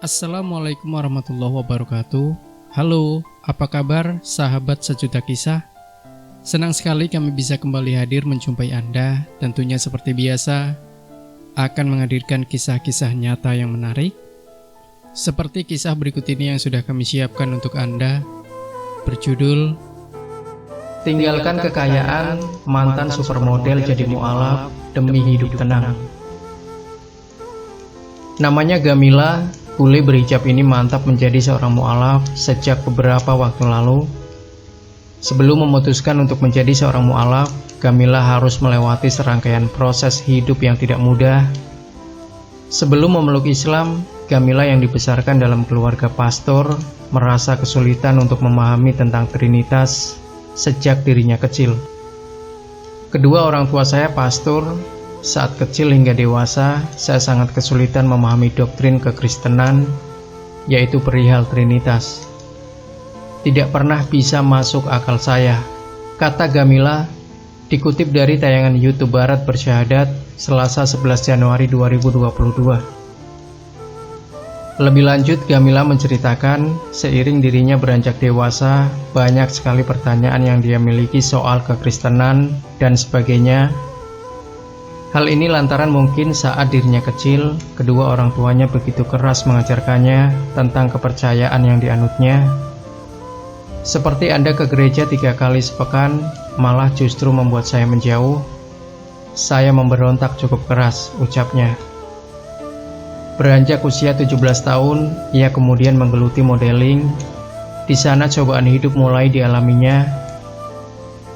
Assalamualaikum warahmatullahi wabarakatuh. Halo, apa kabar sahabat sejuta kisah? Senang sekali kami bisa kembali hadir menjumpai Anda. Tentunya seperti biasa akan menghadirkan kisah-kisah nyata yang menarik. Seperti kisah berikut ini yang sudah kami siapkan untuk Anda, berjudul Tinggalkan kekayaan, mantan supermodel jadi mualaf demi hidup tenang. Namanya Gamila, bule berhijab ini mantap menjadi seorang mualaf sejak beberapa waktu lalu. Sebelum memutuskan untuk menjadi seorang mualaf, Gamila harus melewati serangkaian proses hidup yang tidak mudah. Sebelum memeluk Islam, Gamila yang dibesarkan dalam keluarga pastor merasa kesulitan untuk memahami tentang Trinitas sejak dirinya kecil. Kedua orang tua saya pastor. Saat kecil hingga dewasa, saya sangat kesulitan memahami doktrin kekristenan, yaitu perihal Trinitas. Tidak pernah bisa masuk akal saya, kata Gamila, dikutip dari tayangan YouTube Barat Bersyahadat, Selasa 11 Januari 2022. Lebih lanjut, Gamila menceritakan, seiring dirinya beranjak dewasa, banyak sekali pertanyaan yang dia miliki soal kekristenan dan sebagainya. Hal ini lantaran mungkin saat dirinya kecil, kedua orang tuanya begitu keras mengajarkannya tentang kepercayaan yang dianutnya. Seperti Anda ke gereja 3 kali sepekan, malah justru membuat saya menjauh. Saya memberontak cukup keras, ucapnya. Beranjak usia 17 tahun, ia kemudian menggeluti modeling. Di sana cobaan hidup mulai dialaminya.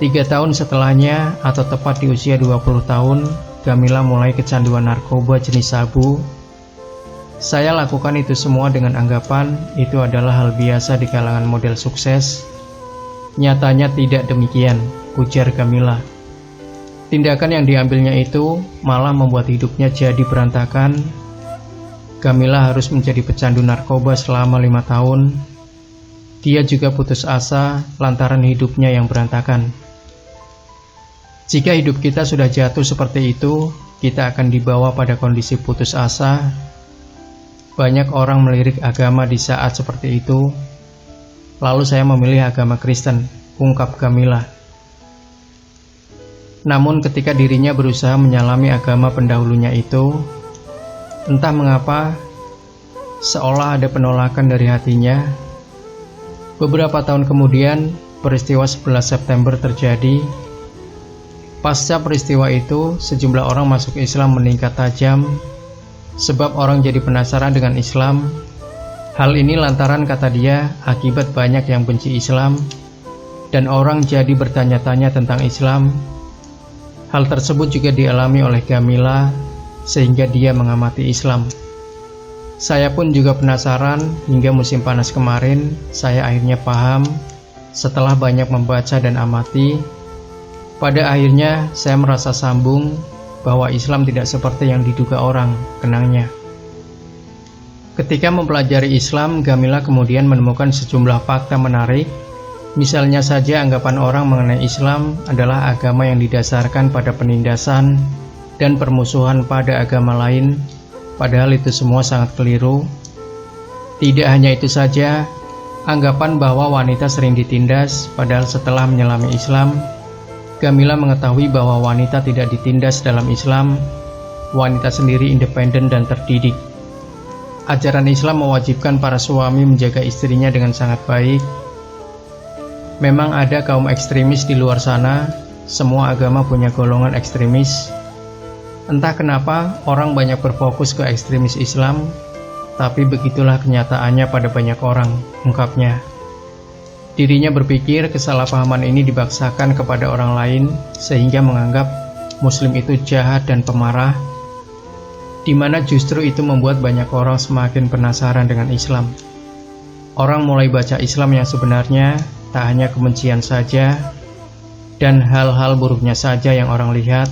3 tahun setelahnya, atau tepat di usia 20 tahun, Gamila mulai kecanduan narkoba jenis sabu. Saya lakukan itu semua dengan anggapan itu adalah hal biasa di kalangan model sukses. Nyatanya tidak demikian, ujar Gamila. Tindakan yang diambilnya itu malah membuat hidupnya jadi berantakan. Gamila harus menjadi pecandu narkoba selama 5 tahun. Dia juga putus asa lantaran hidupnya yang berantakan. Jika hidup kita sudah jatuh seperti itu, kita akan dibawa pada kondisi putus asa. Banyak orang melirik agama di saat seperti itu. Lalu saya memilih agama Kristen, ungkap Gamila. Namun ketika dirinya berusaha menyalami agama pendahulunya itu, entah mengapa, seolah ada penolakan dari hatinya. Beberapa tahun kemudian, peristiwa 11 September terjadi. Pasca peristiwa itu, sejumlah orang masuk Islam meningkat tajam, sebab orang jadi penasaran dengan Islam. Hal ini lantaran, kata dia, akibat banyak yang benci Islam, dan orang jadi bertanya-tanya tentang Islam. Hal tersebut juga dialami oleh Gamila, sehingga dia mengamati Islam. Saya pun juga penasaran, hingga musim panas kemarin, saya akhirnya paham, setelah banyak membaca dan amati. Pada akhirnya, saya merasa sambung bahwa Islam tidak seperti yang diduga orang, kenangnya. Ketika mempelajari Islam, Gamila kemudian menemukan sejumlah fakta menarik. Misalnya saja anggapan orang mengenai Islam adalah agama yang didasarkan pada penindasan dan permusuhan pada agama lain, padahal itu semua sangat keliru. Tidak hanya itu saja, anggapan bahwa wanita sering ditindas, padahal setelah menyelami Islam, Gamila mengetahui bahwa wanita tidak ditindas dalam Islam. Wanita sendiri independen dan terdidik. Ajaran Islam mewajibkan para suami menjaga istrinya dengan sangat baik. Memang ada kaum ekstremis di luar sana. Semua agama punya golongan ekstremis. Entah kenapa orang banyak berfokus ke ekstremis Islam, tapi begitulah kenyataannya pada banyak orang, ungkapnya. Dirinya berpikir kesalahpahaman ini dibaksakan kepada orang lain sehingga menganggap Muslim itu jahat dan pemarah, di mana justru itu membuat banyak orang semakin penasaran dengan Islam. Orang mulai baca Islam yang sebenarnya, tak hanya kebencian saja dan hal-hal buruknya saja yang orang lihat.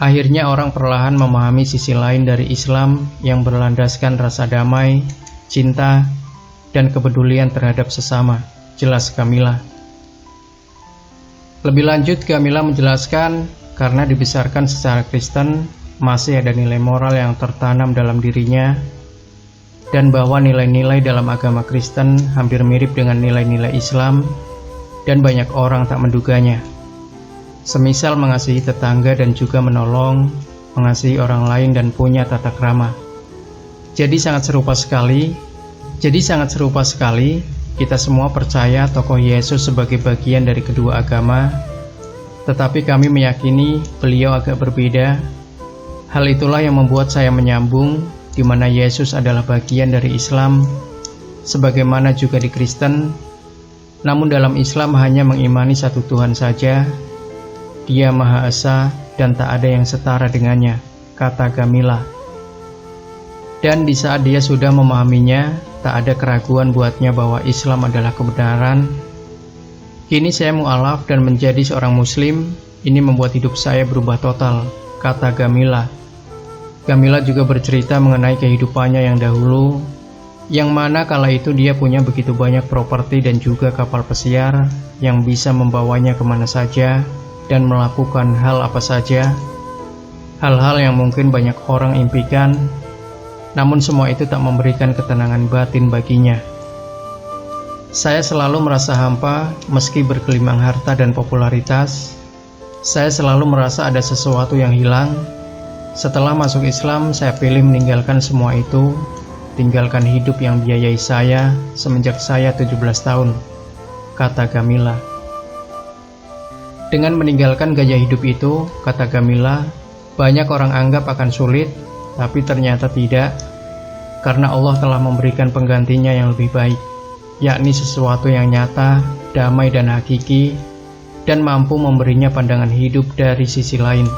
Akhirnya orang perlahan memahami sisi lain dari Islam yang berlandaskan rasa damai, cinta, dan kepedulian terhadap sesama, jelas Gamila. Lebih lanjut, Gamila menjelaskan, karena dibesarkan secara Kristen, masih ada nilai moral yang tertanam dalam dirinya. dan bahwa nilai-nilai dalam agama Kristen hampir mirip dengan nilai-nilai Islam dan banyak orang tak menduganya. Semisal mengasihi tetangga dan juga menolong, mengasihi orang lain dan punya tata krama. Jadi sangat serupa sekali, kita semua percaya tokoh Yesus sebagai bagian dari kedua agama, tetapi kami meyakini beliau agak berbeda. Hal itulah yang membuat saya menyambung di mana Yesus adalah bagian dari Islam, sebagaimana juga di Kristen. Namun dalam Islam hanya mengimani satu Tuhan saja, Dia Maha Esa dan tak ada yang setara dengannya, kata Gamila. Dan di saat dia sudah memahaminya, tak ada keraguan buatnya bahwa Islam adalah kebenaran. Kini saya mu'alaf dan menjadi seorang Muslim, ini membuat hidup saya berubah total, kata Gamila. Gamila juga bercerita mengenai kehidupannya yang dahulu, yang mana kala itu dia punya begitu banyak properti dan juga kapal pesiar yang bisa membawanya kemana saja dan melakukan hal apa saja, hal-hal yang mungkin banyak orang impikan, namun semua itu tak memberikan ketenangan batin baginya. Saya selalu merasa hampa meski bergelimang harta dan popularitas. Saya selalu merasa ada sesuatu yang hilang. Setelah masuk Islam, saya pilih meninggalkan semua itu, tinggalkan hidup yang biayai saya semenjak saya 17 tahun, kata Gamila. Dengan meninggalkan gaya hidup itu, kata Gamila, banyak orang anggap akan sulit, tapi ternyata tidak, karena Allah telah memberikan penggantinya yang lebih baik, yakni sesuatu yang nyata, damai dan hakiki, dan mampu memberinya pandangan hidup dari sisi lain.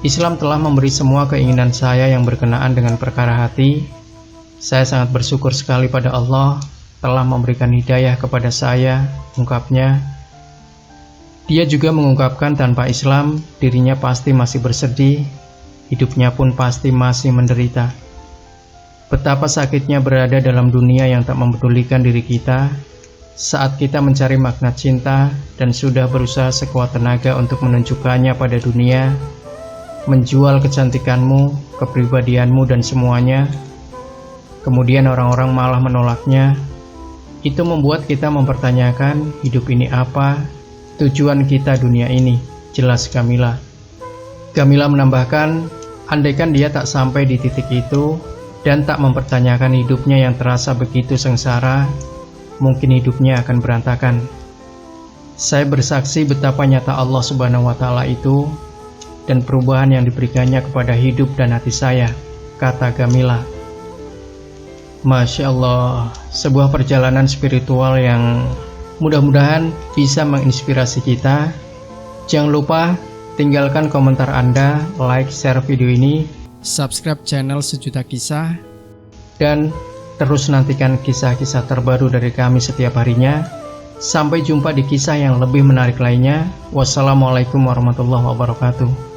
Islam telah memberi semua keinginan saya yang berkenaan dengan perkara hati. Saya sangat bersyukur sekali pada Allah telah memberikan hidayah kepada saya, ungkapnya. Dia juga mengungkapkan tanpa Islam, dirinya pasti masih bersedih, hidupnya pun pasti masih menderita. Betapa sakitnya berada dalam dunia yang tak mempedulikan diri kita, saat kita mencari makna cinta dan sudah berusaha sekuat tenaga untuk menunjukkannya pada dunia, menjual kecantikanmu, kepribadianmu dan semuanya, kemudian orang-orang malah menolaknya. Itu membuat kita mempertanyakan hidup ini apa, tujuan kita dunia ini, jelas Gamila. Gamila menambahkan, andaikan dia tak sampai di titik itu dan tak mempertanyakan hidupnya yang terasa begitu sengsara, mungkin hidupnya akan berantakan. Saya bersaksi betapa nyata Allah Subhanahu wa Ta'ala itu dan perubahan yang diberikannya kepada hidup dan hati saya, kata Gamila. Masya Allah, sebuah perjalanan spiritual yang mudah-mudahan bisa menginspirasi kita. Jangan lupa tinggalkan komentar Anda, like, share video ini, Subscribe channel Sejuta Kisah, dan terus nantikan kisah-kisah terbaru dari kami setiap harinya. Sampai jumpa di kisah yang lebih menarik lainnya. Wassalamualaikum warahmatullahi wabarakatuh.